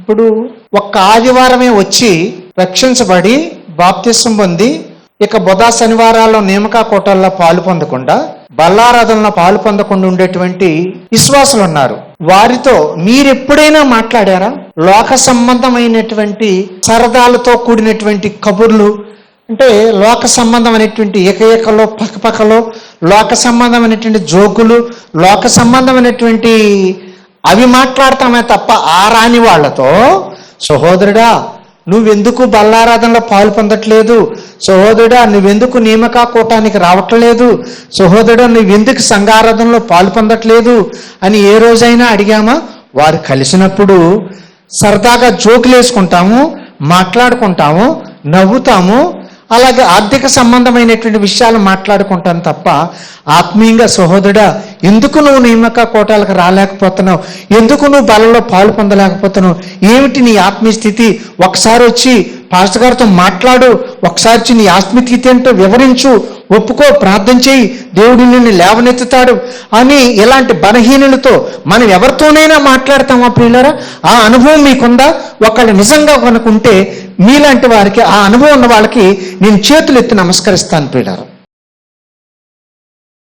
ఇప్పుడు ఒక్క ఆదివారమే వచ్చి రక్షించబడి బాప్తిసం పొంది ఇక బుధ శనివారాల్లో నియామక కోటల్లో పాలు పొందకుండా బల్లారాధనలో పాలు పొందకుండా ఉండేటువంటి విశ్వాసులు ఉన్నారు. వారితో మీరెప్పుడైనా మాట్లాడారా? లోక సంబంధమైనటువంటి సరదాలతో కూడినటువంటి కబుర్లు, అంటే లోక సంబంధమైనటువంటి ఏకలో పక్కపక్కలో లోక సంబంధమైనటువంటి జోకులు, లోక సంబంధమైనటువంటి అవి మాట్లాడతామే తప్ప ఆ రాని వాళ్ళతో, సహోదరుడా నువ్వెందుకు బల్లారాధనలో పాలు పొందట్లేదు, సహోదరుడా నువ్వెందుకు నియామక కూటానికి రావట్లేదు, సహోదరుడా నువ్వెందుకు సంఘారాధనలో పాలు పొందట్లేదు అని ఏ రోజైనా అడిగామా? వారు కలిసినప్పుడు సరదాగా జోకులు వేసుకుంటాము, మాట్లాడుకుంటాము, నవ్వుతాము, అలాగే ఆర్థిక సంబంధమైనటువంటి విషయాలు మాట్లాడుకుంటాను తప్ప ఆత్మీయంగా సహోదరుడా ఎందుకు నువ్వు నియామక కోటాలకు రాలేకపోతున్నావు, ఎందుకు నువ్వు బలలో పాలు పొందలేకపోతున్నావు, ఏమిటి నీ ఆత్మీయ స్థితి, ఒకసారి వచ్చి పాస్టర్ గారితో మాట్లాడు, ఒకసారి వచ్చి నీ ఆత్మీయ స్థితి ఏంటో వివరించు, ఒప్పుకో, ప్రార్థన చేయి, దేవుడు నిన్ను లేవనెత్తుతాడు అని ఇలాంటి బలహీనులతో మనం ఎవరితోనైనా మాట్లాడతామా ప్రియులారా? ఆ అనుభవం మీకుందా? ఒకళ్ళు నిజంగా కనుకుంటే మీలాంటి వారికి, ఆ అనుభవం ఉన్న వాళ్ళకి నేను చేతులు ఎత్తి నమస్కరిస్తాను ప్రియులారా.